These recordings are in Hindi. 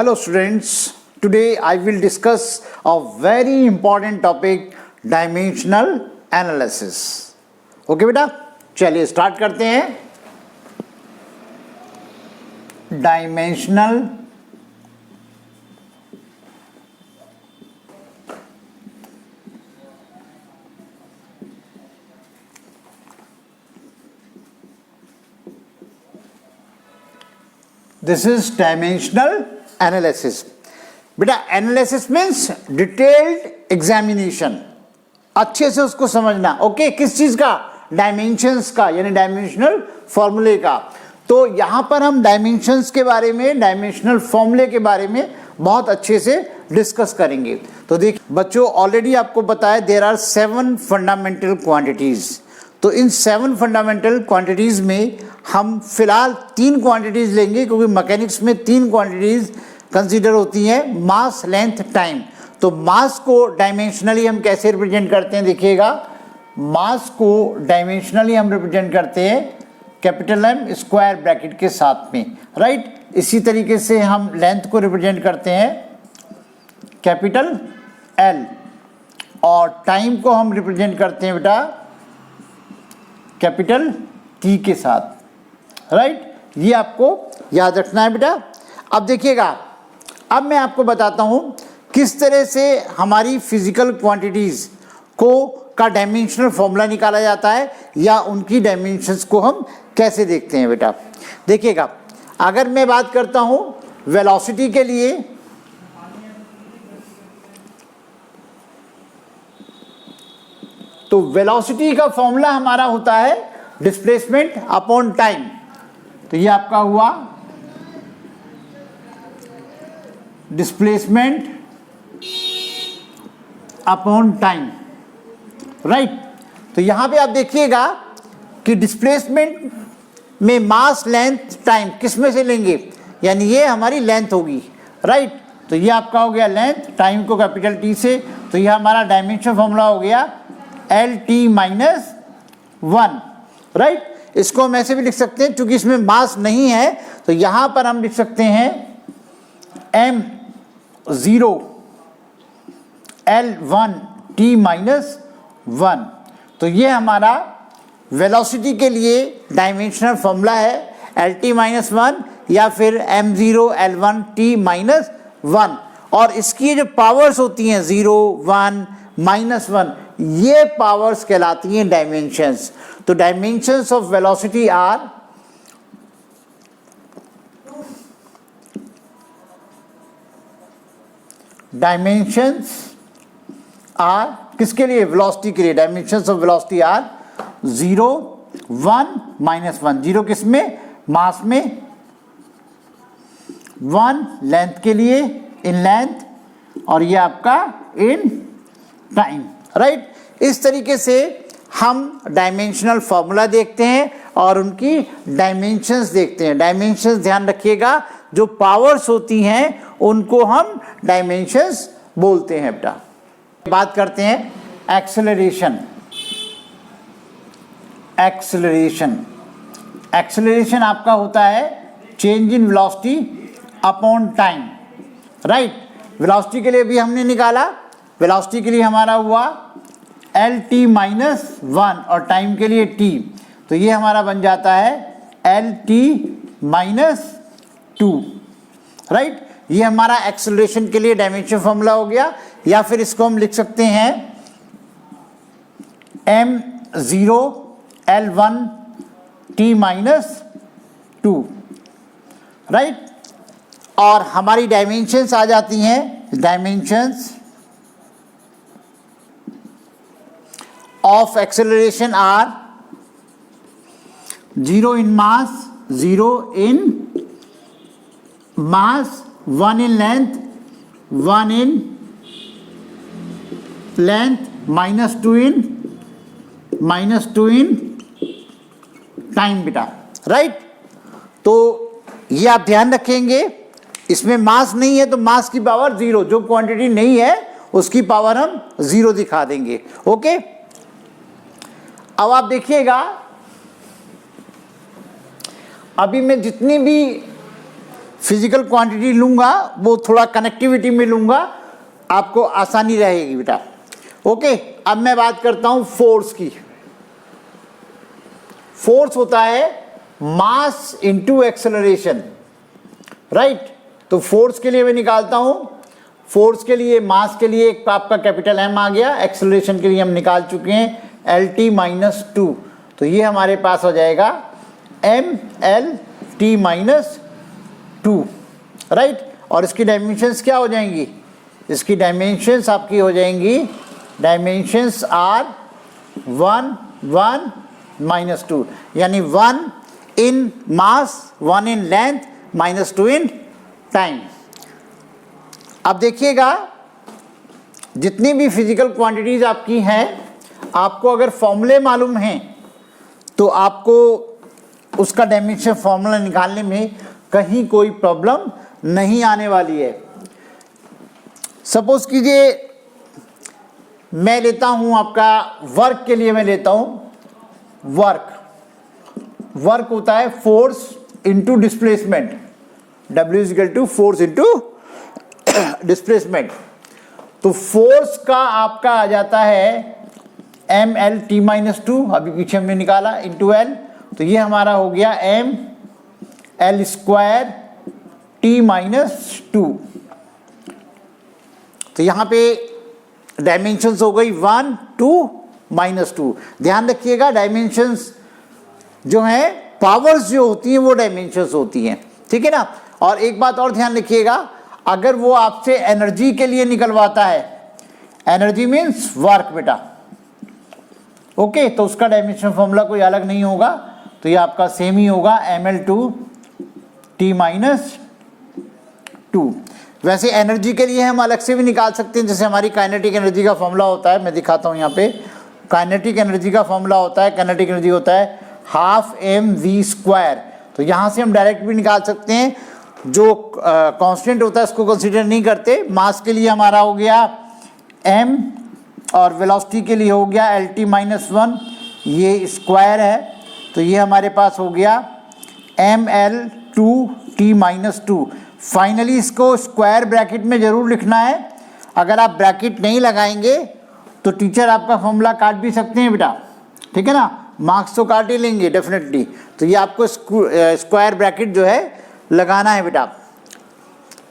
Hello students, today I will discuss a very important topic, dimensional analysis. Okay बेटा, चलिए स्टार्ट करते हैं. Dimensional this is dimensional analysis. बेटा एनालिसिस मीन्स डिटेल्ड एग्जामिनेशन, अच्छे से उसको समझना. ओके, किस चीज का? डायमेंशंस का, यानी डायमेंशनल फॉर्मूले का. तो यहां पर हम डायमेंशंस के बारे में, डायमेंशनल फॉर्मूले के बारे में बहुत अच्छे से डिस्कस करेंगे. तो देखिए बच्चों, ऑलरेडी आपको बताया देयर आर 7 फंडामेंटल क्वांटिटीज. तो इन 7 फंडामेंटल क्वांटिटीज में हम फिलहाल 3 क्वांटिटीज लेंगे, क्योंकि मैकेनिक्स में 3 क्वांटिटीज कंसीडर होती हैं, मास, लेंथ, टाइम. तो मास को डायमेंशनली हम कैसे रिप्रेजेंट करते हैं देखिएगा. मास को डायमेंशनली हम रिप्रेजेंट करते हैं कैपिटल एम स्क्वायर ब्रैकेट के साथ में, राइट. इसी तरीके से हम लेंथ को रिप्रेजेंट करते हैं कैपिटल एल, और टाइम को हम रिप्रेजेंट करते हैं बेटा कैपिटल टी के साथ, राइट. ये आपको याद रखना है बेटा. अब देखिएगा, अब मैं आपको बताता हूं किस तरह से हमारी फिजिकल क्वांटिटीज को का डायमेंशनल फॉर्मूला निकाला जाता है, या उनकी डायमेंशंस को हम कैसे देखते हैं बेटा. देखिएगा, अगर मैं बात करता हूं वेलोसिटी के लिए, तो वेलोसिटी का फॉर्मूला हमारा होता है डिस्प्लेसमेंट अपॉन टाइम. तो ये आपका हुआ डिस्प्लेसमेंट अपॉन टाइम, राइट. तो यहां पे आप देखिएगा कि डिस्प्लेसमेंट में मास, लेंथ, टाइम किस में से लेंगे, यानी ये हमारी लेंथ होगी, राइट. तो ये आपका हो गया लेंथ, टाइम को कैपिटल टी से. तो ये हमारा डायमेंशन फॉर्मूला हो गया एल टी माइनस 1, राइट. इसको हम ऐसे भी लिख सकते हैं, क्योंकि इसमें मास नहीं है, तो यहां पर हम लिख सकते हैं m0 L1 t माइनस 1. तो ये हमारा वेलोसिटी के लिए डायमेंशनल फॉर्मूला है, एल टी माइनस 1 या फिर m0 L1 t माइनस 1. और इसकी जो पावर्स होती हैं 0, 1, -1, ये पावर्स कहलाती हैं डायमेंशंस. तो डायमेंशंस ऑफ वेलोसिटी आर किसके लिए? वेलोसिटी के लिए. Dimensions of velocity are 0, 1, -1. 0 किस में? मास में. 1 लेंथ के लिए, इन लेंथ, और ये आपका इन टाइम, राइट. इस तरीके से हम डायमेंशनल फॉर्मूला देखते हैं और उनकी डायमेंशंस देखते हैं. डायमेंशंस ध्यान रखिएगा, जो पावर्स होती हैं उनको हम डायमेंशंस बोलते हैं बेटा. बात करते हैं एक्सेलरेशन. एक्सेलरेशन आपका होता है change in velocity upon time, right. Velocity के लिए भी हमने निकाला, वेलोसिटी के लिए हमारा हुआ एल टी माइनस 1 और टाइम के लिए टी. तो ये हमारा बन जाता है एल टी माइनस 2, राइट. ये हमारा एक्सेलरेशन के लिए डायमेंशन फॉर्मूला हो गया. या फिर इसको हम लिख सकते हैं m0 L1 t minus 2, right. और हमारी डायमेंशंस आ जाती हैं, dimensions of acceleration are 0 in mass, 0 in mass, 1 in length, 1 in length, -2 in time बेटा, राइट. तो ये आप ध्यान रखेंगे, इसमें मास नहीं है तो मास की पावर 0, जो क्वांटिटी नहीं है उसकी पावर हम 0 दिखा देंगे. ओके. अब आप देखिएगा, अभी मैं जितनी भी फिजिकल क्वांटिटी लूँगा वो थोड़ा कनेक्टिविटी में लूँगा, आपको आसानी रहेगी बेटा। ओके, अब मैं बात करता हूँ फोर्स की। फोर्स होता है मास इनटू एक्सेलरेशन, राइट। तो फोर्स के लिए मैं निकालता हूँ, फोर्स के लिए, मास के लिए एक आपका कैपिटल एम आ गया, एक्सेलरेशन के लिए हम निकाल चुके हैं एल टी माइनस टू। तो ये हमारे पास हो जाएगा M L T minus two, right. और इसकी डायमेंशंस क्या हो जाएंगी, इसकी डायमेंशंस आपकी हो जाएंगी, डायमेंशंस आर 1 1 माइनस टू, यानी 1 इन मास, 1 in length, minus 2 in time. अब देखिएगा, जितनी भी फिजिकल क्वांटिटीज आपकी हैं, आपको अगर फॉर्मूले मालूम हैं तो आपको उसका डायमेंशन फॉर्मूला निकालने में कहीं कोई प्रॉब्लम नहीं आने वाली है। सपोज कीजिए मैं लेता हूं आपका वर्क के लिए, मैं लेता हूं वर्क होता है force into displacement, W is equal to force into displacement. तो फोर्स का आपका आ जाता है M L T minus two, अभी पीछे हमने निकाला, इंटू एल। तो ये हमारा हो गया M L square T minus two. तो यहाँ पे डायमेंशंस हो गई 1 2 माइनस 2। ध्यान रखिएगा, डायमेंशंस जो हैं, पावर्स जो होती हैं वो डायमेंशंस होती हैं, ठीक है ना। और एक बात और ध्यान रखिएगा, अगर वो आपसे एनर्जी के लिए निकलवाता है, एनर्जी मीन्स वर्क बेटा, ओके, तो उसका डायमेंशन फॉर्मूला कोई अलग नहीं होगा, तो ये आपका सेम ही होगा M L two T minus two. वैसे एनर्जी के लिए हम अलग से भी निकाल सकते हैं, जैसे हमारी काइनेटिक एनर्जी का फॉर्मूला होता है, मैं दिखाता हूँ यहाँ पे। काइनेटिक एनर्जी का फॉर्मूला होता है, काइनेटिक एनर्जी होता है हाफ एम वी स्क्वायर। तो यहाँ से हम डायरेक्ट भी निकाल सकते हैं, जो कांस्टेंट होता है उसको कंसीडर नहीं करते। मास के लिए हमारा हो गया m और वेलोसिटी के लिए हो गया एल टी माइनस 1, ये स्क्वायर है, तो ये हमारे पास हो गया M L two T minus two. Finally इसको स्क्वायर ब्रैकेट में ज़रूर लिखना है, अगर आप ब्रैकेट नहीं लगाएंगे तो टीचर आपका फॉर्मूला काट भी सकते हैं बेटा, ठीक है ना, मार्क्स तो काट ही लेंगे डेफिनेटली। तो ये आपको स्क्वायर ब्रैकेट जो है लगाना है बेटा।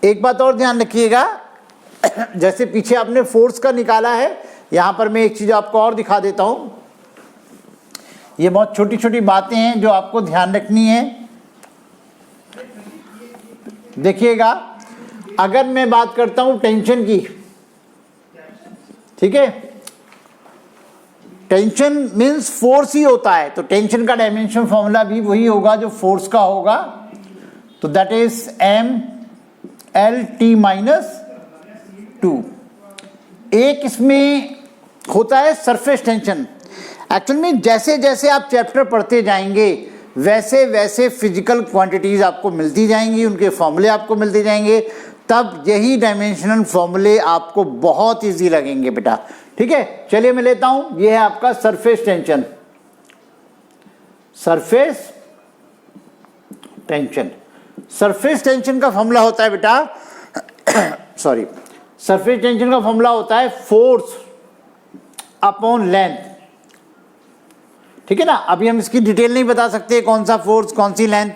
एक बात और ध्यान रखिएगा, जैसे पीछे आपने फोर्स का निकाला है, यहाँ पर मैं एक चीज़ आपको और दिखा देता हूँ। ये बहुत छोटी छोटी बातें हैं जो आपको ध्यान रखनी है। देखिएगा, अगर मैं बात करता हूँ टेंशन की, ठीक है, टेंशन मीन्स फोर्स ही होता है, तो टेंशन का डायमेंशन फॉर्मूला भी वही होगा जो फोर्स का होगा। तो that is M L T minus two. एक इसमें होता है सरफेस टेंशन। एक्चुअल में जैसे जैसे आप चैप्टर पढ़ते जाएंगे वैसे वैसे फिजिकल क्वांटिटीज आपको मिलती जाएंगी, उनके फॉर्मूले आपको मिलते जाएंगे, तब यही डायमेंशनल फॉर्मूले आपको बहुत इजी लगेंगे बेटा, ठीक है। चलिए मैं लेता हूं, ये है आपका surface tension. Surface tension, surface tension का फॉर्मूला होता है बेटा सॉरी, सरफेस टेंशन का फॉर्मूला होता है फोर्स अपॉन लेंथ, ठीक है ना। अभी हम इसकी डिटेल नहीं बता सकते कौन सा फोर्स कौन सी लेंथ,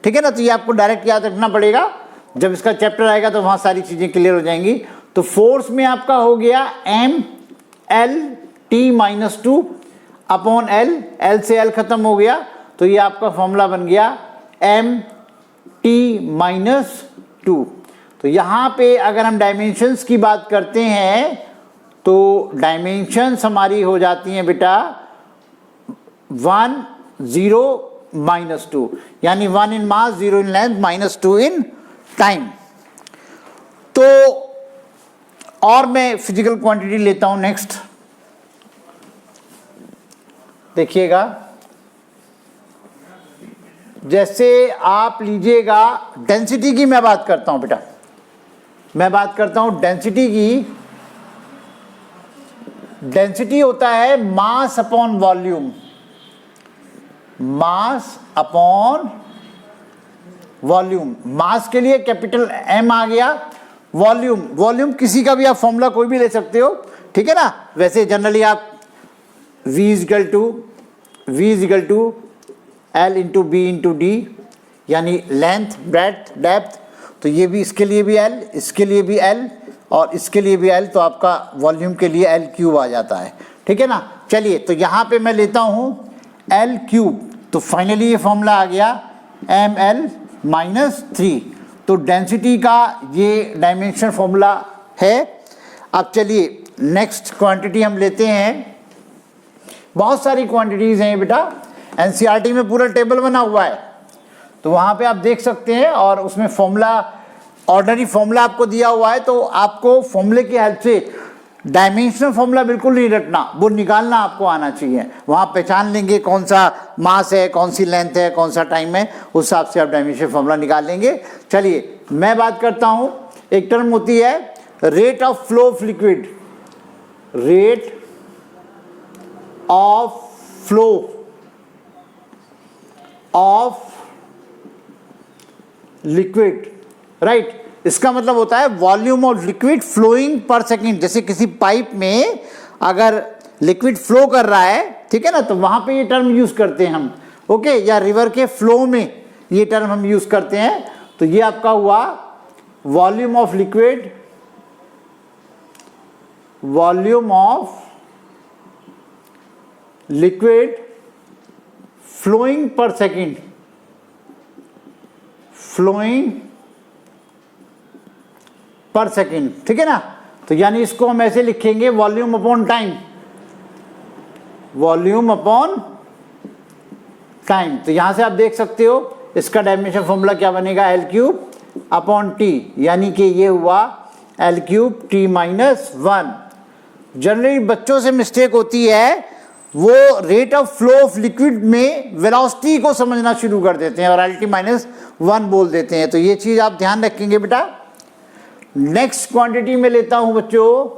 ठीक है ना, तो ये आपको डायरेक्ट याद रखना पड़ेगा, जब इसका चैप्टर आएगा तो वहाँ सारी चीज़ें क्लियर हो जाएंगी। तो फोर्स में आपका हो गया M L T minus two upon L, L से एल खत्म हो गया, तो ये आपका फॉर्मूला बन गया एम टी माइनस टू। तो यहाँ पे अगर हम डायमेंशंस की बात करते हैं तो डायमेंशंस हमारी हो जाती हैं बेटा 1 0 माइनस 2, यानी 1 इन मास, 0 in length, minus 2 in time. तो और मैं फिजिकल क्वांटिटी लेता हूं नेक्स्ट, देखिएगा, जैसे आप लीजिएगा डेंसिटी की मैं बात करता हूं बेटा, मैं बात करता हूं डेंसिटी की। डेंसिटी होता है mass upon volume, mass upon volume, mass के लिए कैपिटल M आ गया, वॉल्यूम किसी का भी आप फॉर्मूला कोई भी ले सकते हो, ठीक है ना। वैसे जनरली आप V is equal to L into B into D, यानी लेंथ ब्रेड्थ डेप्थ, तो ये भी इसके लिए भी L, इसके लिए भी L और इसके लिए भी L, तो आपका वॉल्यूम के लिए L क्यूब आ जाता है, ठीक है ना। चलिए तो यहाँ पे मैं लेता हूँ L क्यूब, तो फाइनली ये फॉर्मूला आ गया ml माइनस 3, तो डेंसिटी का ये डायमेंशन फॉर्मूला है। अब चलिए नेक्स्ट क्वांटिटी हम लेते हैं, बहुत सारी क्वांटिटीज़ हैं बेटा, एनसीईआरटी में पूरा टेबल बना हुआ है, तो वहाँ पे आप देख सकते हैं, और उसमें फॉर्मूला ऑर्डिनरी फॉर्मूला आपको दिया हुआ है, तो आपको फॉर्मूले की हेल्प से डायमेंशनल फॉर्मूला बिल्कुल नहीं रटना, वो निकालना आपको आना चाहिए। वहाँ पहचान लेंगे कौन सा मास है, कौन सी लेंथ है, कौन सा टाइम है, उस हिसाब से आप डायमेंशनल फॉर्मूला निकाल लेंगे। चलिए मैं बात करता हूँ, एक टर्म होती है rate of flow of liquid, rate of flow of liquid, right. इसका मतलब होता है volume of liquid flowing per second. जैसे किसी पाइप में अगर लिक्विड फ्लो कर रहा है, ठीक है ना, तो वहां पे ये टर्म यूज करते हैं हम, ओके, या रिवर के फ्लो में ये टर्म हम यूज करते हैं। तो ये आपका हुआ volume of liquid, volume of liquid flowing per second, flowing per second, ठीक है ना। तो यानी इसको हम ऐसे लिखेंगे volume upon time, volume upon time. तो यहां से आप देख सकते हो इसका डायमेंशन फॉर्मूला क्या बनेगा, L क्यूब अपॉन टी, यानी कि ये हुआ L cube T minus 1। Generally बच्चों से मिस्टेक होती है, वो rate of flow of liquid में वेलोसिटी को समझना शुरू कर देते हैं और L T माइनस 1 बोल देते हैं, तो ये चीज आप ध्यान रखेंगे बेटा। नेक्स्ट क्वांटिटी में लेता हूं बच्चों,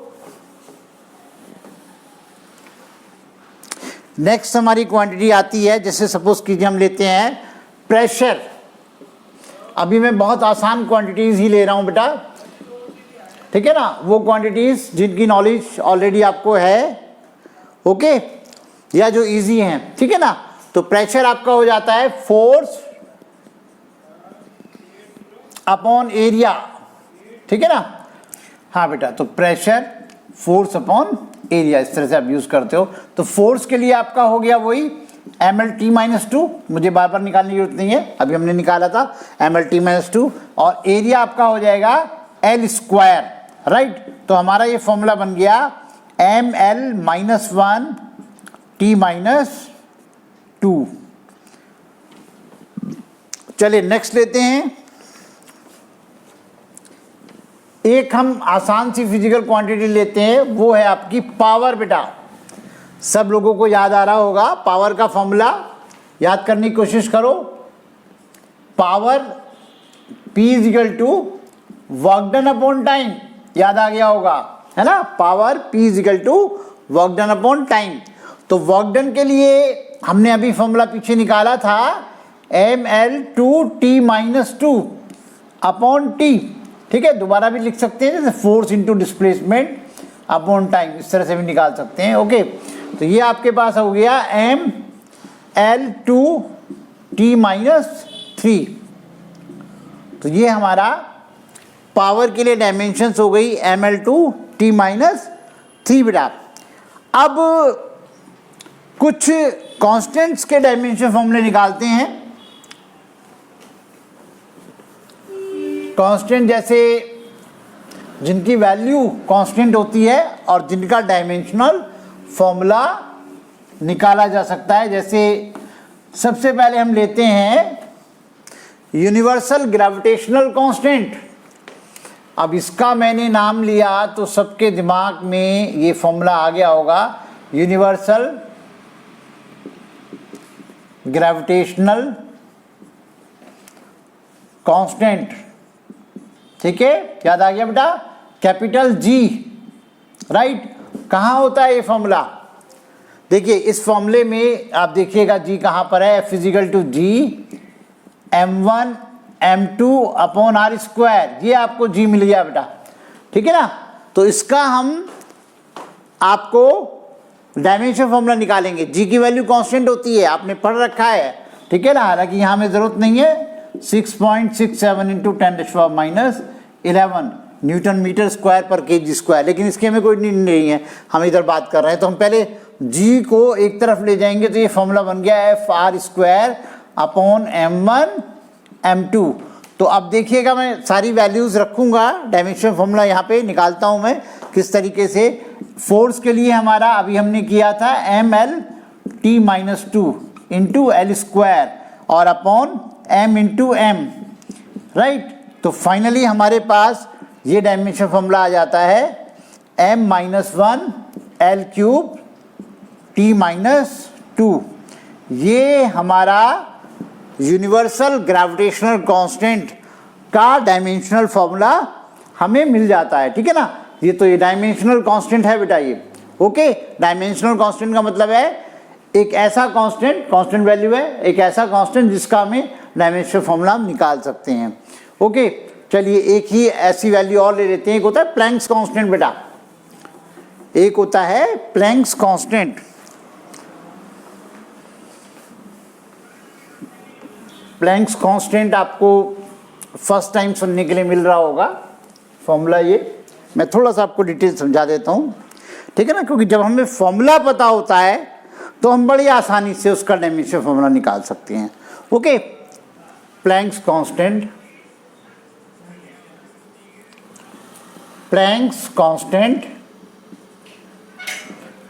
नेक्स्ट हमारी क्वांटिटी आती है, जैसे सपोज कीजिए हम लेते हैं प्रेशर। अभी मैं बहुत आसान क्वांटिटीज ही ले रहा हूं बेटा, ठीक है ना, वो क्वांटिटीज जिनकी नॉलेज ऑलरेडी आपको है, ओके, या जो इजी हैं, ठीक है ना। तो प्रेशर आपका हो जाता है फोर्स अपॉन एरिया, ठीक है ना। हाँ बेटा, तो प्रेशर फोर्स अपॉन एरिया, इस तरह से आप यूज करते हो। तो फोर्स के लिए आपका हो गया वही ml माइनस 2, मुझे बार बार निकालने की जरूरत नहीं है, अभी हमने निकाला था ml माइनस 2, और एरिया आपका हो जाएगा L स्क्वायर, राइट। तो हमारा ये फॉर्मूला बन गया ml माइनस 1 T माइनस 2। चलिए नेक्स्ट लेते हैं, एक हम आसान सी फिजिकल क्वांटिटी लेते हैं, वो है आपकी पावर बेटा। सब लोगों को याद आ रहा होगा पावर का फॉर्मूला, याद करने की कोशिश करो। Power P is equal to work done upon time, याद आ गया होगा, है ना। Power P is equal to work done upon time. तो वर्क डन के लिए हमने अभी फॉर्मूला पीछे निकाला था ml2T माइनस 2 अपॉन T, ठीक है। दोबारा भी लिख सकते हैं, जैसे force into displacement upon time, इस तरह से भी निकाल सकते हैं, ओके। तो ये आपके पास हो गया ml2T माइनस 3। तो ये हमारा पावर के लिए डायमेंशंस हो गई ml2T माइनस 3 बेटा। अब कुछ कांस्टेंट्स के डायमेंशन फॉर्मूले निकालते हैं। कांस्टेंट जैसे जिनकी वैल्यू कांस्टेंट होती है और जिनका डायमेंशनल फॉर्मूला निकाला जा सकता है। जैसे सबसे पहले हम लेते हैं यूनिवर्सल ग्रेविटेशनल कांस्टेंट। अब इसका मैंने नाम लिया तो सबके दिमाग में ये फॉर्मूला आ गया होगा, यूनिवर्सल ग्रेविटेशनल कांस्टेंट, ठीक है, याद आ गया बेटा, कैपिटल G, राइट। कहाँ होता है ये फॉर्मूला, देखिए इस फॉर्मूले में आप देखिएगा G कहाँ पर है, F is equal to G m1 m2/r², ये आपको g मिल गया बेटा, ठीक है ना। तो इसका हम आपको डायमेंशन फॉर्मूला निकालेंगे। g की वैल्यू कांस्टेंट होती है, आपने पढ़ रखा है, ठीक है ना, हालांकि यहाँ में ज़रूरत नहीं है। 6.67 इंटू 10⁻11 न्यूटन मीटर स्क्वायर पर kg स्क्वायर, लेकिन इसके हमें कोई नीड नहीं है, हम इधर बात कर रहे हैं। तो हम पहले g को एक तरफ ले जाएंगे, तो ये फॉर्मूला बन गया FR²/m1m2। तो अब देखिएगा, मैं सारी वैल्यूज़ रखूँगा, डायमेंशन फॉर्मूला यहाँ पे निकालता हूँ मैं किस तरीके से। फोर्स के लिए हमारा अभी हमने किया था mLT-2 इंटू L² और upon m into m, right. तो फाइनली हमारे पास ये डायमेंशन फॉर्मूला आ जाता है m-1 L³ T-2। ये हमारा यूनिवर्सल ग्रेविटेशनल कांस्टेंट का डायमेंशनल फॉर्मूला हमें मिल जाता है, ठीक है ना। ये डायमेंशनल कांस्टेंट है बेटा ये, ओके। डायमेंशनल कांस्टेंट का मतलब है एक ऐसा कांस्टेंट वैल्यू है, एक ऐसा कांस्टेंट जिसका हमें डायमेंशनल फॉर्मूला हम निकाल सकते हैं, ओके। चलिए एक ही ऐसी वैल्यू और ले लेते हैं। एक होता है प्लैंक्स कांस्टेंट बेटा, एक होता है प्लैंक्स कांस्टेंट। प्लैंक्स कांस्टेंट आपको फर्स्ट टाइम सुनने के लिए मिल रहा होगा फॉर्मूला। ये मैं थोड़ा सा आपको डिटेल समझा देता हूँ, ठीक है ना, क्योंकि जब हमें फॉर्मूला पता होता है तो हम बड़ी आसानी से उसका डायमेंशन फॉर्मूला निकाल सकते हैं, ओके। प्लैंक्स कांस्टेंट,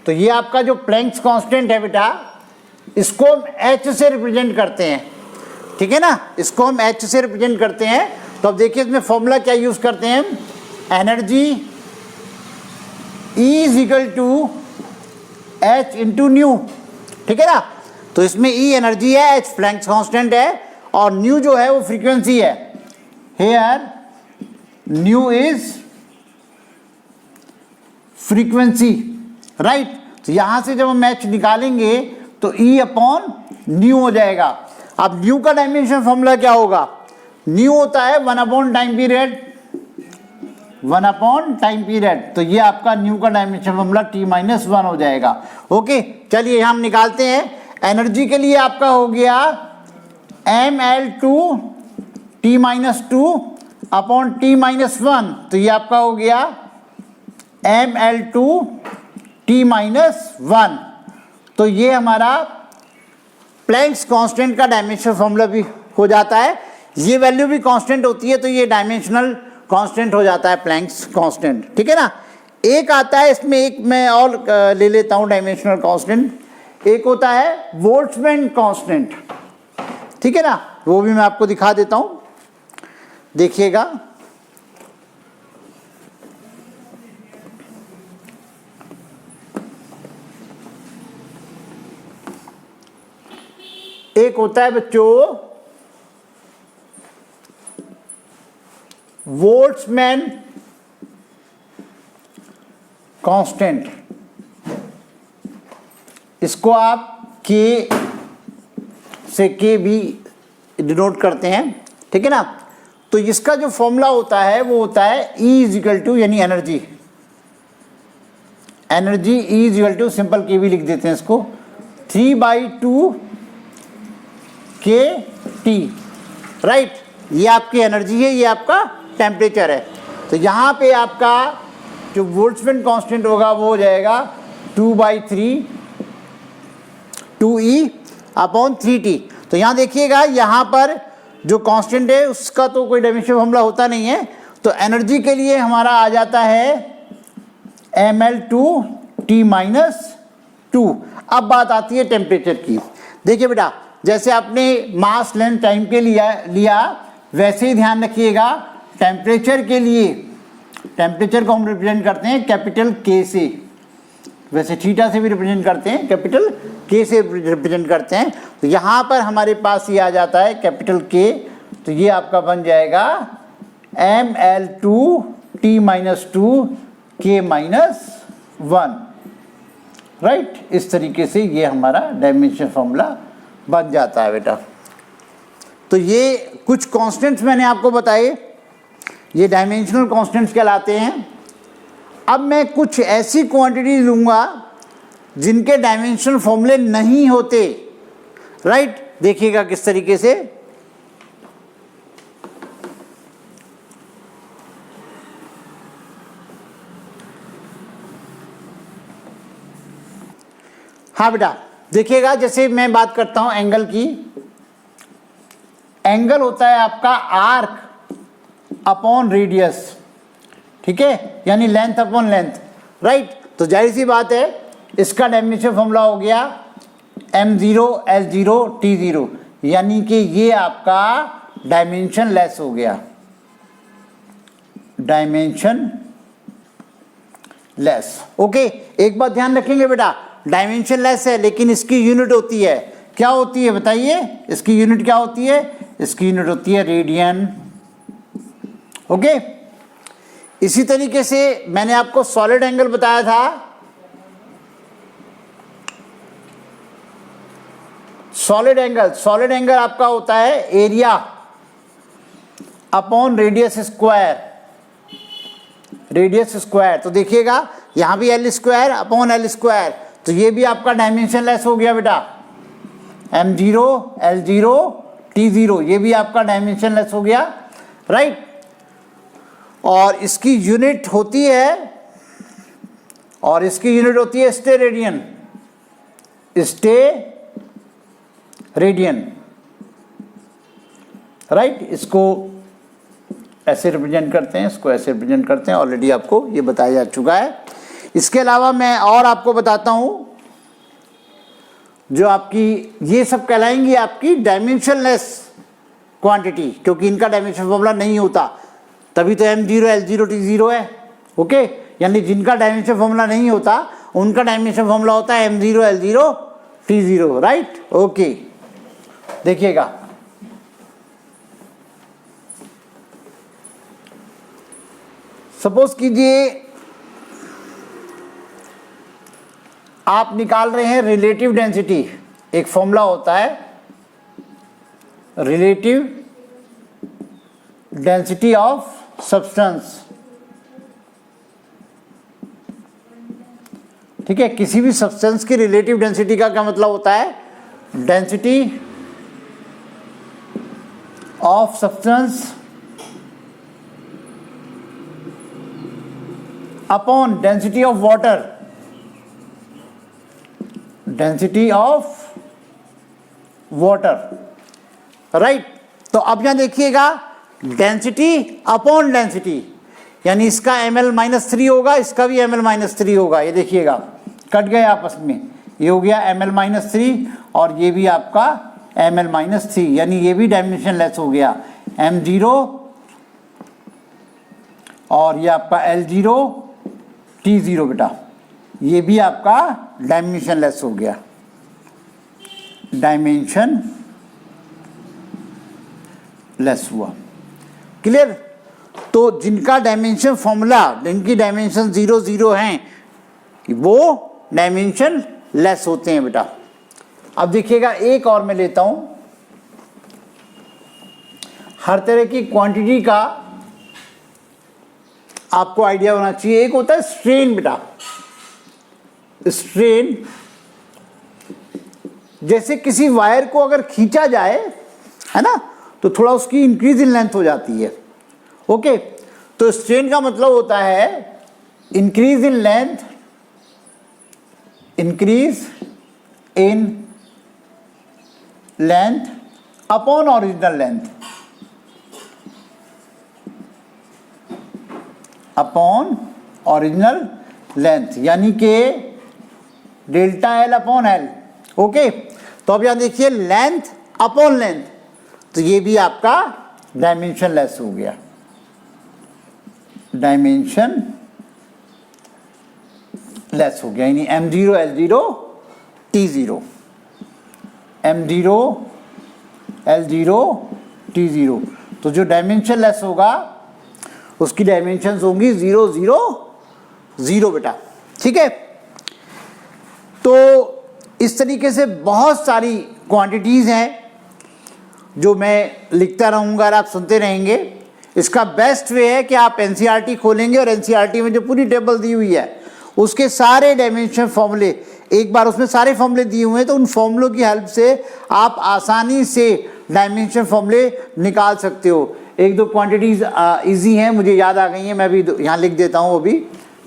तो ये आपका जो प्लैंक्स कांस्टेंट है बेटा, इसको हम h से रिप्रेजेंट करते हैं, ठीक है ना, इसको हम h से रिप्रेजेंट करते हैं। तो अब देखिए इसमें फॉर्मूला क्या यूज करते हैं, energy E is equal to H into nu, ठीक है ना। तो इसमें E एनर्जी है, H प्लैंक्स कांस्टेंट है और न्यू जो है वो फ्रीक्वेंसी है। Here nu is frequency, right. तो यहां से जब हम H निकालेंगे तो E अपॉन न्यू हो जाएगा। अब न्यू का डायमेंशन फॉर्मूला क्या होगा, न्यू होता है 1/टाइम पीरियड, तो ये आपका न्यू का डायमेंशन फॉर्मूला T-1 हो जाएगा, ओके। चलिए हम निकालते हैं। एनर्जी के लिए आपका हो गया mL2 T-2 अपॉन T-1, तो ये आपका हो गया mL2 T-1। तो ये हमारा प्लैंक्स कांस्टेंट का डायमेंशन फॉर्मूला भी हो जाता है। ये वैल्यू भी कांस्टेंट होती है, तो ये डायमेंशनल कांस्टेंट हो जाता है प्लैंक्स कांस्टेंट, ठीक है ना। एक आता है इसमें, एक मैं और ले लेता हूँ डायमेंशनल कांस्टेंट। एक होता है बोल्ट्जमैन कांस्टेंट, ठीक है ना, वो भी मैं आपको दिखा देता हूँ, देखिएगा। एक होता है बच्चों बोल्ट्जमैन कांस्टेंट, इसको आप K से K भी डिनोट करते हैं, ठीक है ना। तो इसका जो फॉर्मूला होता है वो होता है E इज इक्वल टू, यानी energy E is equal to, simple K भी लिख देते हैं इसको, 3/2 KT, राइट। ये आपकी एनर्जी है, ये आपका टेम्परेचर है। तो यहाँ पे आपका जो बोल्ट्जमैन कांस्टेंट होगा वो हो जाएगा 2/3 2E अपॉन 3T। तो यहाँ देखिएगा, यहाँ पर जो कांस्टेंट है उसका तो कोई डायमेंशन फॉर्मूला होता नहीं है। तो एनर्जी के लिए हमारा आ जाता है mL2 T-2। अब बात आती है टेम्परेचर की। देखिए बेटा, जैसे आपने मास लेंथ टाइम के लिया वैसे ही ध्यान रखिएगा टेम्परेचर के लिए, टेम्परेचर को हम रिप्रेजेंट करते हैं कैपिटल K से, वैसे थीटा से भी रिप्रेजेंट करते हैं, कैपिटल K से रिप्रेजेंट करते हैं। तो यहाँ पर हमारे पास ये आ जाता है कैपिटल K, तो ये आपका बन जाएगा mL2 T-2 K-1, राइट। इस तरीके से ये हमारा डायमेंशन फॉर्मूला बन जाता है बेटा। तो ये कुछ कांस्टेंट्स मैंने आपको बताए, ये डायमेंशनल कांस्टेंट्स कहलाते हैं। अब मैं कुछ ऐसी क्वांटिटी लूँगा जिनके डायमेंशनल फॉर्मूले नहीं होते, राइट। देखिएगा किस तरीके से। हाँ बेटा, देखिएगा जैसे मैं बात करता हूं एंगल की। एंगल होता है आपका आर्क अपॉन रेडियस, ठीक है, यानी लेंथ अपॉन लेंथ, राइट। तो जाहिर सी बात है इसका डायमेंशन फॉर्मूला हो गया m0 L0 T0, यानी कि ये आपका डायमेंशन लेस हो गया, डायमेंशन लेस। ओके, एक बात ध्यान रखेंगे बेटा, डायमेंशन लेस है लेकिन इसकी यूनिट होती है, क्या होती है बताइए, इसकी यूनिट क्या होती है, इसकी यूनिट होती है रेडियन। ओके, इसी तरीके से मैंने आपको सॉलिड एंगल बताया था। सॉलिड एंगल आपका होता है एरिया अपॉन रेडियस स्क्वायर। तो देखिएगा यहां भी L square upon L square, तो ये भी आपका डायमेंशन लेस हो गया बेटा, m0 L0 T0, ये भी आपका डायमेंशन लेस हो गया, राइट। और इसकी यूनिट होती है, स्टे रेडियन, राइट। इसको ऐसे रिप्रेजेंट करते हैं, इसको ऐसे रिप्रेजेंट करते हैं, ऑलरेडी आपको ये बताया जा चुका है। इसके अलावा मैं और आपको बताता हूं, जो आपकी ये सब कहलाएंगी आपकी डायमेंशनलेस क्वांटिटी, क्योंकि इनका डायमेंशन फॉर्मूला नहीं होता, तभी तो m0 L0 T0 है। ओके, यानी जिनका डायमेंशन फॉर्मूला नहीं होता उनका डायमेंशन फॉर्मूला होता है m0 L0 T0, right. Okay, देखिएगा सपोज कीजिए आप निकाल रहे हैं रिलेटिव डेंसिटी, एक फॉर्मूला होता है रिलेटिव डेंसिटी ऑफ सब्सटेंस, ठीक है। किसी भी सब्सटेंस की रिलेटिव डेंसिटी का क्या मतलब होता है, density of substance upon density of water, right. तो अब यहां देखिएगा डेंसिटी अपॉन डेंसिटी, यानी इसका ml-3 होगा, इसका भी ml-3 होगा, ये देखिएगा कट गए आपस में, ये हो गया ml-3 और ये भी आपका ml-3, यानी ये भी डायमेंशन लेस हो गया, m0 और ये आपका L0 T0 बेटा, ये भी आपका डायमेंशन लेस हो गया, डायमेंशन लेस हुआ। क्लियर। तो जिनका डायमेंशन फॉर्मूला, जिनकी डायमेंशन 0 0 हैं, वो डायमेंशन लेस होते हैं बेटा। अब देखिएगा एक और मैं लेता हूं, हर तरह की क्वांटिटी का आपको आइडिया होना चाहिए। एक होता है स्ट्रेन बेटा, स्ट्रेन जैसे किसी वायर को अगर खींचा जाए, है ना, तो थोड़ा उसकी इंक्रीज इन लेंथ हो जाती है। ओके, तो स्ट्रेन का मतलब होता है increase in length, upon original length, यानी कि delta L upon L। Okay, तो अब यहां देखिए लेंथ अपॉन लेंथ, तो ये भी आपका डायमेंशन लेस हो गया, डायमेंशन लेस हो गया, यानी m0 L0 T0, m0 L0 T0। तो जो डायमेंशन लेस होगा उसकी डायमेंशंस होंगी 0 0 0 बेटा, ठीक है। तो इस तरीके से बहुत सारी क्वांटिटीज हैं जो मैं लिखता रहूँगा और आप सुनते रहेंगे। इसका बेस्ट वे है कि आप एनसीईआरटी खोलेंगे और एनसीईआरटी में जो पूरी टेबल दी हुई है उसके सारे डायमेंशन फॉर्मूले, एक बार उसमें सारे फॉर्मूले दिए हुए हैं, तो उन फॉर्मूलों की हेल्प से आप आसानी से डायमेंशन फॉर्मूले निकाल सकते हो। एक दो क्वांटिटीज इजी हैं, मुझे याद आ गई हैं, मैं भी यहाँ लिख देता हूँ वो भी,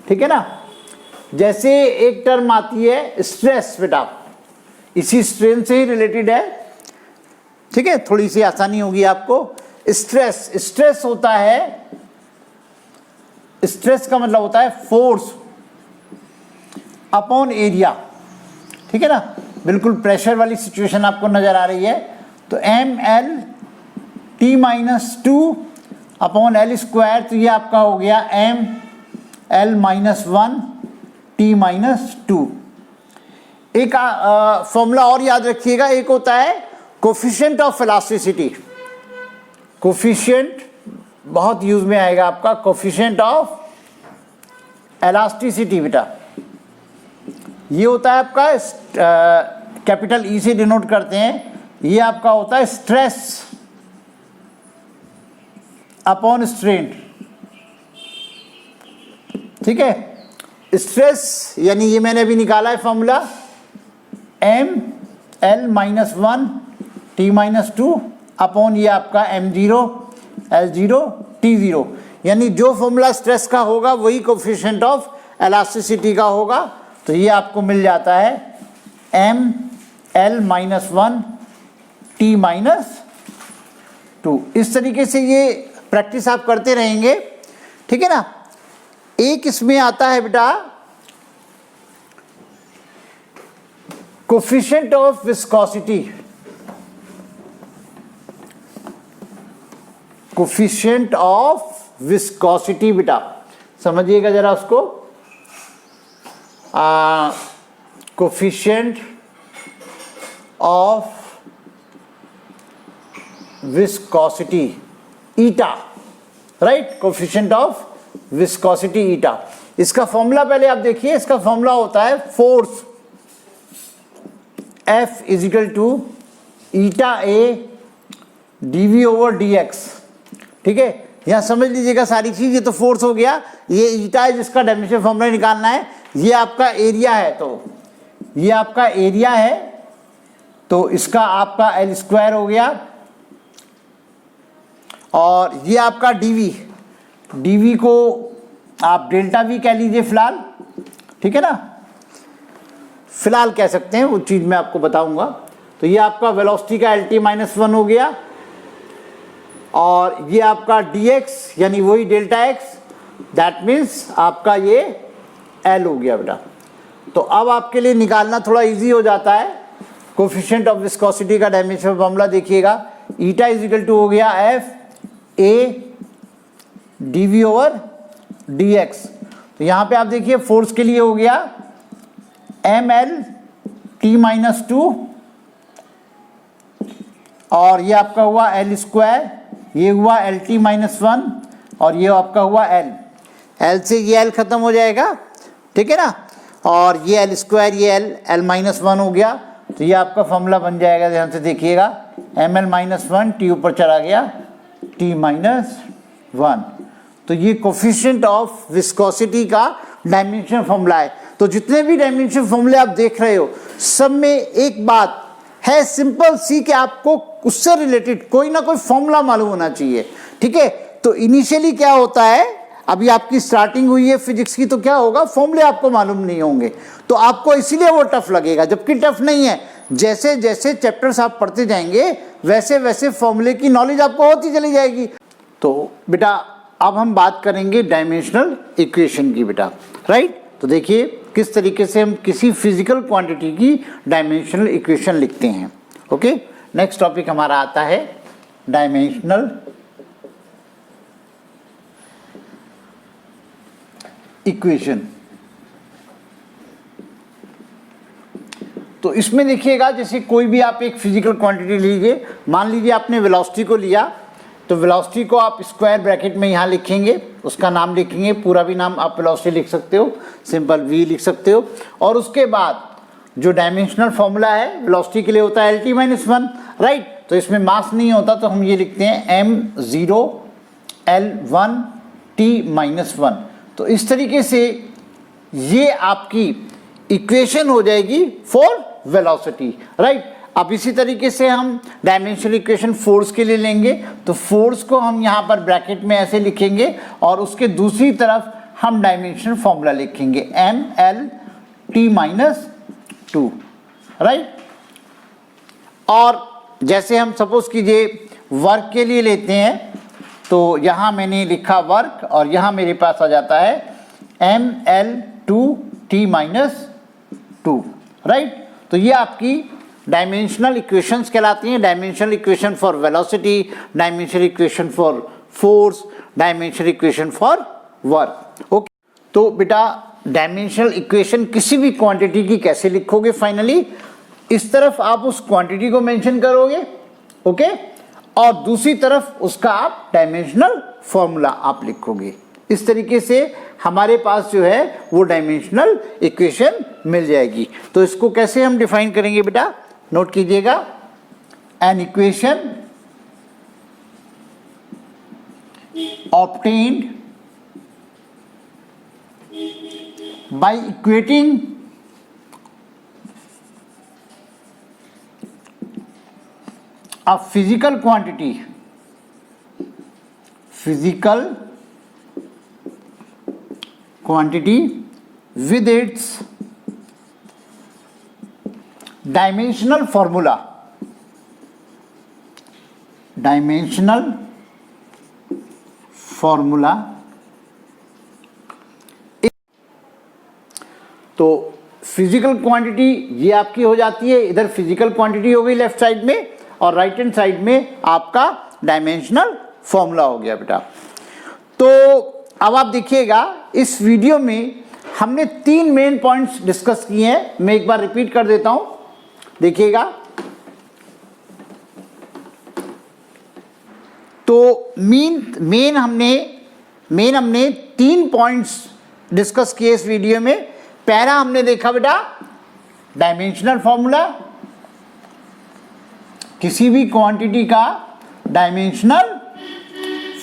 ठीक है ना। जैसे एक टर्म आती है स्ट्रेस, बेटा इसी स्ट्रेन से ही रिलेटेड है, ठीक है, थोड़ी सी आसानी होगी आपको। स्ट्रेस, स्ट्रेस होता है, स्ट्रेस का मतलब होता है फोर्स अपॉन एरिया, ठीक है ना। बिल्कुल प्रेशर वाली सिचुएशन आपको नजर आ रही है, तो M L T minus two upon L square, तो ये आपका हो गया M L minus one T minus two. एक फॉर्मूला और याद रखिएगा, एक होता है कोफिशिएंट ऑफ इलास्टिसिटी। कोफिशिएंट बहुत यूज में आएगा आपका, कोफिशिएंट ऑफ इलास्टिसिटी बेटा ये होता है आपका कैपिटल ई से डिनोट करते हैं, ये आपका होता है स्ट्रेस अपॉन स्ट्रेन, ठीक है। स्ट्रेस यानी ये मैंने अभी निकाला है formula, M L minus one T minus two upon ये आपका M zero L zero T zero, यानी जो फॉर्मूला स्ट्रेस का होगा वही कोफिशिएंट ऑफ इलास्टिसिटी का होगा। तो ये आपको मिल जाता है M L minus one T minus two. इस तरीके से ये प्रैक्टिस आप करते रहेंगे, ठीक है ना। एक इसमें आता है बेटा coefficient of viscosity, coefficient of viscosity बेटा समझिएगा जरा उसको। Coefficient of viscosity eta, right, coefficient of viscosity eta. इसका फॉर्मूला पहले आप देखिए, इसका फॉर्मूला होता है force F is equal to eta A dv over dx, ठीक है। यहाँ समझ लीजिएगा सारी चीज, ये तो फोर्स हो गया, ये ईटा है जिसका डायमेंशन फॉर्मूला निकालना है, ये आपका एरिया है, तो ये आपका एरिया है, तो इसका आपका एल स्क्वायर हो गया, और ये आपका dv, dv को आप डेल्टा वी कह लीजिए फिलहाल, ठीक है ना, फिलहाल कह सकते हैं, वो चीज मैं आपको बताऊंगा। तो ये आपका वेलोसिटी का एल टी माइनस वन हो गया, और ये आपका dx यानी वही डेल्टा x, दैट मीन्स आपका ये l हो गया बेटा। तो अब आपके लिए निकालना थोड़ा इजी हो जाता है। कोफिशिएंट ऑफ विस्कोसिटी का डायमेंशन फॉर्मूला देखिएगा, ईटा इज इक्वल टू हो गया F A dv over dx। तो यहाँ पे आप देखिए फोर्स के लिए हो गया M L T minus two, और ये आपका हुआ एल स्क्वायर, ये हुआ एल टी माइनस वन, और ये आपका हुआ एल, एल से ये एल खत्म हो जाएगा, ठीक है ना, और ये एल स्क्वायर, ये एल माइनस वन हो गया। तो ये आपका फॉर्मूला बन जाएगा, ध्यान से देखिएगा, M L minus one, T ऊपर चला गया, टी माइनस वन। तो ये कोफिशिएंट ऑफ विस्कोसिटी का डायमेंशन फॉर्मूला है। तो जितने भी डायमेंशन फॉर्मूले आप देख रहे हो, सब में एक बात है सिंपल सी, कि आपको उससे रिलेटेड कोई ना कोई फॉर्मूला मालूम होना चाहिए, ठीक है। तो इनिशियली क्या होता है, अभी आपकी स्टार्टिंग हुई है फिजिक्स की, तो क्या होगा, फॉर्मूले आपको मालूम नहीं होंगे, तो आपको इसीलिए वो टफ लगेगा, जबकि टफ नहीं है। जैसे जैसे चैप्टर्स आप पढ़ते जाएंगे वैसे वैसे फॉर्मूले की नॉलेज आपको होती चली जाएगी। तो बेटा अब हम बात करेंगे डायमेंशनल इक्वेशन की बेटा, राइट। तो देखिए किस तरीके से हम किसी फिजिकल क्वांटिटी की डायमेंशनल इक्वेशन लिखते हैं। ओके, नेक्स्ट टॉपिक हमारा आता है डायमेंशनल इक्वेशन। तो इसमें देखिएगा, जैसे कोई भी आप एक फिजिकल क्वांटिटी लीजिए, मान लीजिए आपने वेलोसिटी को लिया, तो वेलोसिटी को आप स्क्वायर ब्रैकेट में यहाँ लिखेंगे, उसका नाम लिखेंगे, पूरा भी नाम आप वेलोसिटी लिख सकते हो, सिंपल v लिख सकते हो, और उसके बाद जो डायमेंशनल फॉर्मूला है वेलोसिटी के लिए होता है L T minus one, right. तो इसमें मास नहीं होता, तो हम ये लिखते हैं m0 L1 T-1। तो इस तरीके से ये आपकी इक्वेशन हो जाएगी फॉर वेलोसिटी, राइट। अब इसी तरीके से हम डायमेंशनल इक्वेशन फोर्स के लिए लेंगे, तो फोर्स को हम यहाँ पर ब्रैकेट में ऐसे लिखेंगे और उसके दूसरी तरफ हम डायमेंशनल फॉर्मूला लिखेंगे MLT-2, राइट। और जैसे हम सपोज कीजिए वर्क के लिए लेते हैं, तो यहाँ मैंने लिखा वर्क और यहाँ मेरे पास आ जाता है ML2T-2, राइट। तो ये आपकी डायमेंशनल इक्वेशंस कहलाती हैं, dimensional equation for velocity, dimensional equation for force, dimensional equation for work, okay. तो बेटा डायमेंशनल इक्वेशन किसी भी क्वांटिटी की कैसे लिखोगे, फाइनली इस तरफ आप उस क्वांटिटी को मेंशन करोगे, ओके, और दूसरी तरफ उसका आप डायमेंशनल फॉर्मूला आप लिखोगे। इस तरीके से हमारे पास जो है वो डायमेंशनल इक्वेशन मिल जाएगी। तो इसको कैसे हम डिफाइन करेंगे बेटा, नोट कीजिएगा, an equation obtained by equating a physical quantity with its dimensional formula, तो फिजिकल क्वांटिटी ये आपकी हो जाती है, इधर फिजिकल क्वांटिटी हो गई लेफ्ट साइड में, और राइट हैंड साइड में आपका डायमेंशनल फॉर्मूला हो गया बेटा। तो अब आप देखिएगा इस वीडियो में हमने 3 मेन पॉइंट्स डिस्कस किए हैं, मैं एक बार रिपीट कर देता हूं, देखिएगा। तो मेन हमने 3 पॉइंट्स डिस्कस किए इस वीडियो में। पहला हमने देखा बेटा डायमेंशनल फॉर्मूला, किसी भी क्वांटिटी का डायमेंशनल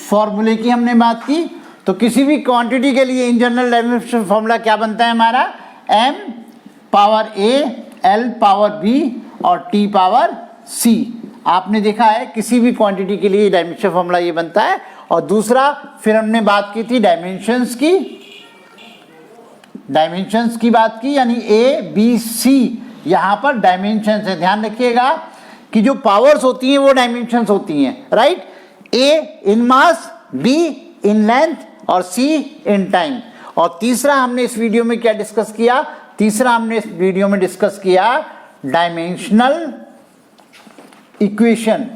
फॉर्मूले की हमने बात की। तो किसी भी क्वांटिटी के लिए इन जनरल डायमेंशनल फॉर्मूला क्या बनता है हमारा, m power a, l power b और t पावर c। आपने देखा है किसी भी क्वांटिटी के लिए डायमेंशनल फॉर्मूला ये बनता है। और दूसरा फिर हमने बात की थी डायमेंशंस की बात की, यानी a b c यहाँ पर डायमेंशंस है। ध्यान रखिएगा कि जो पावर्स होती हैं वो डायमेंशंस होती हैं, right. A in mass, be in length और सी इन टाइम। और तीसरा हमने इस वीडियो में क्या डिस्कस किया, डायमेंशनल इक्वेशन,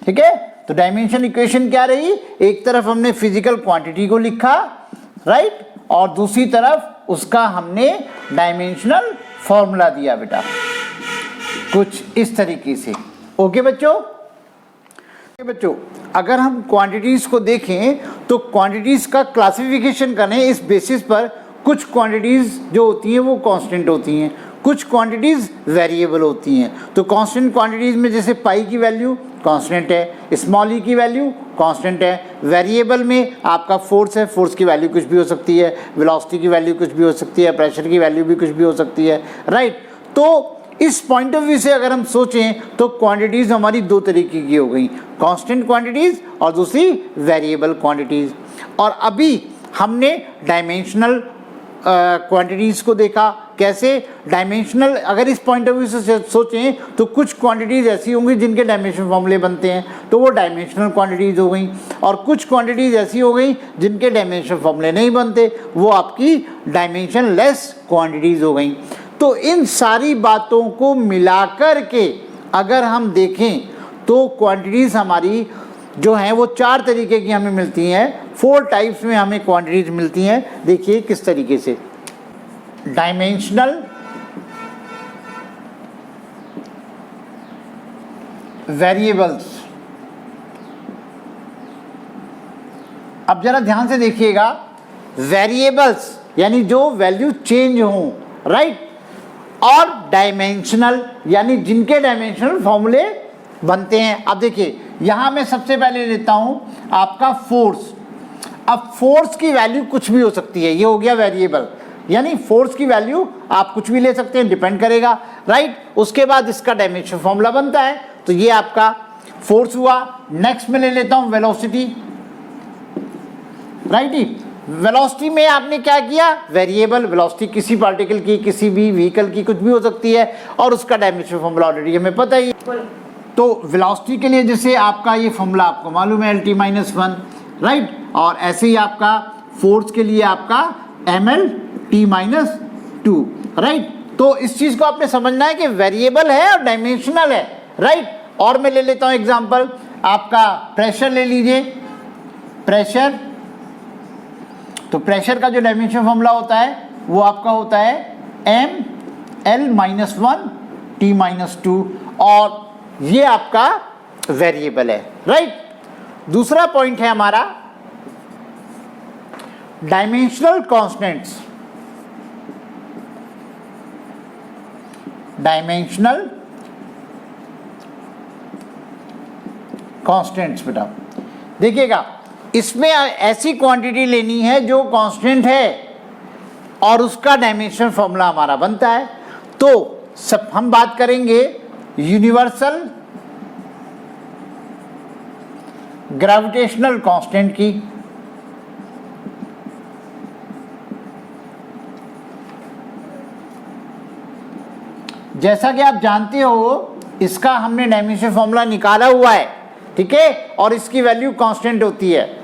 ठीक है। तो डायमेंशनल इक्वेशन क्या रही, एक तरफ हमने फिजिकल क्वांटिटी को लिखा, राइट, और दूसरी तरफ उसका हमने डायमेंशनल फॉर्मूला दिया बेटा, कुछ इस तरीके से। ओके बच्चों, अगर हम क्वांटिटीज को देखें तो क्वांटिटीज का क्लासिफिकेशन करें इस बेसिस पर, कुछ क्वांटिटीज जो होती हैं वो कांस्टेंट होती हैं, कुछ क्वांटिटीज वेरिएबल होती हैं। तो कांस्टेंट क्वांटिटीज में जैसे पाई की वैल्यू कांस्टेंट है, स्मॉल ई की वैल्यू कांस्टेंट है। वेरिएबल में आपका फोर्स है, फोर्स की वैल्यू कुछ भी हो सकती है, वेलोसिटी की वैल्यू कुछ भी हो सकती है, प्रेशर की वैल्यू भी कुछ भी हो सकती है, राइट। तो इस पॉइंट ऑफ व्यू से अगर हम सोचें तो क्वांटिटीज हमारी 2 तरीके की हो गई, कांस्टेंट क्वांटिटीज और दूसरी वेरिएबल क्वांटिटीज। और अभी हमने डायमेंशनल क्वांटिटीज को देखा। कैसे डायमेंशनल, अगर इस पॉइंट ऑफ व्यू से सोचें तो कुछ क्वांटिटीज ऐसी होंगी जिनके डायमेंशनल फॉर्मूले बनते हैं, तो वो डायमेंशनल क्वांटिटीज हो गई। और कुछ क्वांटिटीज ऐसी हो गई जिनके डायमेंशनल फॉर्मूले नहीं बनते, वो आपकी डायमेंशन लेस क्वांटिटीज हो गई। तो इन सारी बातों को मिलाकर के अगर हम देखें तो क्वांटिटीज हमारी जो हैं वो 4 तरीके की हमें मिलती हैं, 4 टाइप्स में हमें क्वांटिटीज मिलती हैं। देखिए किस तरीके से, डायमेंशनल, वेरिएबल्स। अब जरा ध्यान से देखिएगा, वेरिएबल्स यानी जो वैल्यू चेंज हों, राइट। और डायमेंशनल, यानी जिनके डायमेंशनल फॉर्मूले बनते हैं। अब देखिए यहां मैं सबसे पहले लेता हूं आपका फोर्स। अब फोर्स की वैल्यू कुछ भी हो सकती है, ये हो गया वेरिएबल, यानी फोर्स की वैल्यू आप कुछ भी ले सकते हैं, डिपेंड करेगा, राइट। उसके बाद इसका डायमेंशन फॉर्मूला बनता है, तो ये आपका फोर्स हुआ। नेक्स्ट में ले लेता हूं वेलोसिटी, राइट ही। वेलोसिटी में आपने क्या किया, वेरिएबल वेलोसिटी किसी पार्टिकल की, किसी भी व्हीकल की, कुछ भी हो सकती है, और उसका डायमेंशन फॉर्मूला ऑलरेडी हमें पता ही है। तो वेलोसिटी के लिए जैसे आपका ये फॉर्मूला आपको मालूम है LT-1, राइट। और ऐसे ही आपका फोर्स के लिए आपका ML-T-2, राइट। तो इस चीज को आपने समझना है कि वेरिएबल है और डायमेंशनल है, राइट। और मैं ले लेता हूं एग्जांपल, आपका प्रेशर ले लीजिए, प्रेशर। तो प्रेशर का जो डायमेंशन फॉर्मूला होता है वो आपका होता है ML-1T-2, और ये आपका वेरिएबल है, राइट। दूसरा पॉइंट है हमारा डायमेंशनल कांस्टेंट्स। डायमेंशनल कांस्टेंट्स बेटा देखिएगा, इसमें ऐसी क्वांटिटी लेनी है जो कांस्टेंट है और उसका डायमेंशन फॉर्मूला हमारा बनता है। तो सब हम बात करेंगे यूनिवर्सल ग्रेविटेशनल कांस्टेंट की। जैसा कि आप जानते हो इसका हमने डायमेंशन फॉर्मूला निकाला हुआ है, ठीक है, और इसकी वैल्यू कांस्टेंट होती है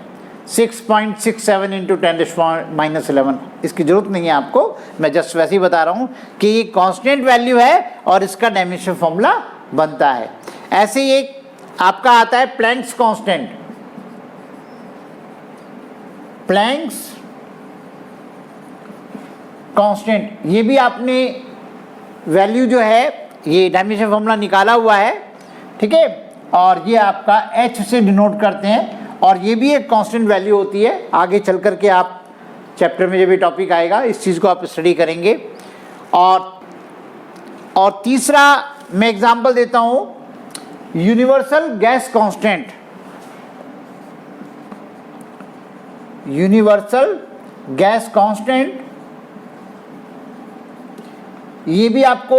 6.67 इंटू 10⁻11। इसकी जरूरत नहीं है आपको, मैं जस्ट वैसे ही बता रहा हूं कि ये कांस्टेंट वैल्यू है और इसका डायमेंशन फॉर्मूला बनता है। ऐसे ही एक आपका आता है प्लैंक्स कांस्टेंट। प्लैंक्स कांस्टेंट, ये भी आपने वैल्यू जो है ये डायमेंशन फॉर्मूला निकाला हुआ है, ठीक है, और ये आपका H से डिनोट करते हैं, और ये भी एक कांस्टेंट वैल्यू होती है। आगे चल करके आप चैप्टर में जब ये टॉपिक आएगा इस चीज़ को आप स्टडी करेंगे। और तीसरा मैं एग्जांपल देता हूं universal gas constant. Universal gas constant, ये भी आपको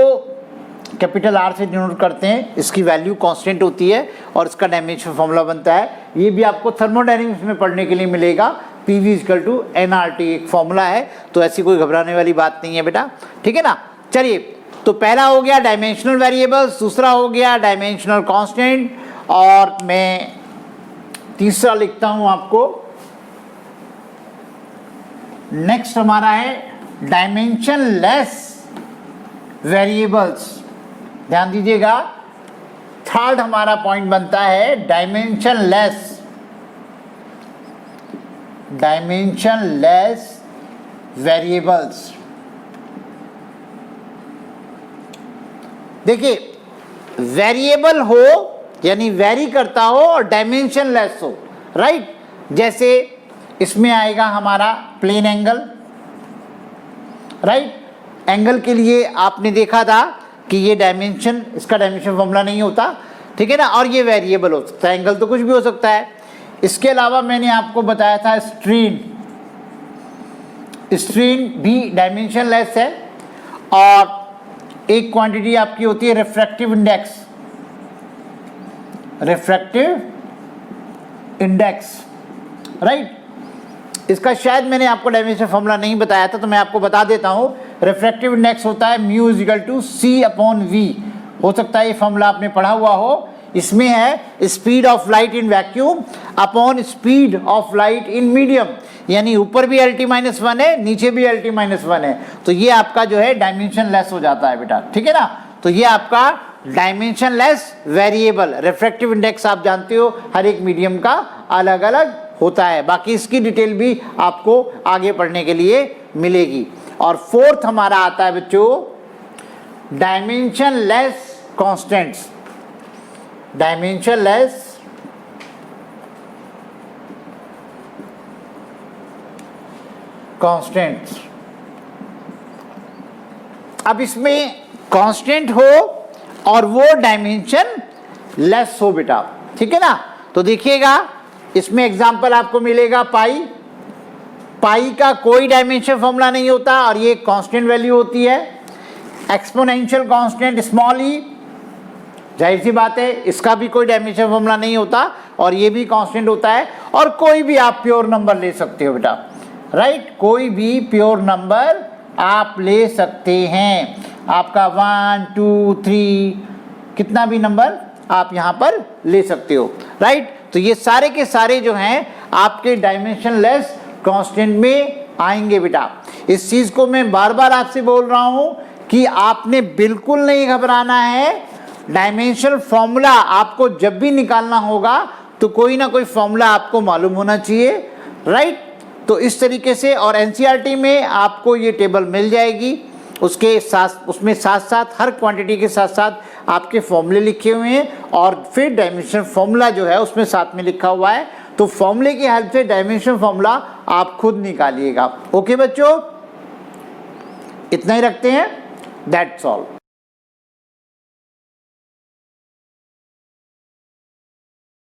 कैपिटल R से डिनोट करते हैं, इसकी वैल्यू कांस्टेंट होती है और इसका डायमेंशन फॉर्मूला बनता है। ये भी आपको थर्मोडायनेमिक्स में पढ़ने के लिए मिलेगा, PV = nRT एक फॉर्मूला है, तो ऐसी कोई घबराने वाली बात नहीं है बेटा, ठीक है ना। चलिए, तो पहला हो गया डायमेंशनल वेरिएबल्स, दूसरा हो गया डायमेंशनल कांस्टेंट, और मैं तीसरा लिखता हूं आपको। नेक्स्ट हमारा है डायमेंशनलेस वेरिएबल्स। ध्यान दीजिएगा, थर्ड हमारा पॉइंट बनता है डायमेंशनलेस। Dimensionless variables. देखिए, वेरिएबल हो यानी वेरी करता हो और डायमेंशनलेस हो, राइट। जैसे इसमें आएगा हमारा प्लेन एंगल, राइट। एंगल के लिए आपने देखा था कि ये डायमेंशन, इसका डायमेंशन फॉर्मूला नहीं होता, ठीक है ना, और ये वेरिएबल हो सकता है, एंगल तो कुछ भी हो सकता है। इसके अलावा मैंने आपको बताया था स्ट्रेन। स्ट्रेन भी डायमेंशनलेस है, और एक क्वांटिटी आपकी होती है refractive index. Refractive index, right. इसका शायद मैंने आपको डायमेंशन फॉर्मूला नहीं बताया था, तो मैं आपको बता देता हूं। रिफ्रैक्टिव इंडेक्स होता है μ = C/V। हो सकता है ये फॉर्मूला आपने पढ़ा हुआ हो। इसमें है speed of light in vacuum upon speed of light in medium, यानी ऊपर भी LT-1 है, नीचे भी LT-1 है, तो ये आपका जो है डायमेंशनलेस हो जाता है बेटा, ठीक है ना। तो ये आपका डायमेंशनलेस वेरिएबल। रिफ्रैक्टिव इंडेक्स आप जानते हो हर एक मीडियम का अलग अलग होता है, बाकी इसकी डिटेल भी आपको आगे पढ़ने के लिए मिलेगी। और फोर्थ हमारा आता है बच्चों डायमेंशनलेस कांस्टेंट्स। Dimensionless constants. अब इसमें कांस्टेंट हो और वो डायमेंशन लेस हो बेटा, ठीक है ना। तो देखिएगा इसमें एग्जांपल आपको मिलेगा पाई, पाई का कोई डायमेंशन फॉर्मूला नहीं होता और ये कांस्टेंट वैल्यू होती है। एक्सपोनेंशियल कांस्टेंट स्मॉल ई, जाहिर सी बात है इसका भी कोई डायमेंशन फॉर्मूला नहीं होता और ये भी कांस्टेंट होता है। और कोई भी आप प्योर नंबर ले सकते हो बेटा, राइट, कोई भी प्योर नंबर आप ले सकते हैं, आपका 1 2 3 कितना भी नंबर आप यहाँ पर ले सकते हो, राइट। तो ये सारे के सारे जो हैं आपके डायमेंशन लेस कांस्टेंट में आएंगे बेटा। इस चीज़ को मैं बार बार आपसे बोल रहा हूँ कि आपने बिल्कुल नहीं घबराना है। डायमेंशनल फॉर्मूला आपको जब भी निकालना होगा तो कोई ना कोई फॉर्मूला आपको मालूम होना चाहिए, राइट। तो इस तरीके से, और एनसीईआरटी में आपको ये टेबल मिल जाएगी, उसके साथ उसमें साथ साथ हर क्वांटिटी के साथ साथ आपके फॉर्मूले लिखे हुए हैं और फिर डायमेंशन फॉर्मूला जो है उसमें साथ में लिखा हुआ है। तो फॉर्मूले की हेल्प से डायमेंशन फॉर्मूला आप खुद निकालिएगा। ओके बच्चों, इतना ही रखते हैं, दैट्स ऑल।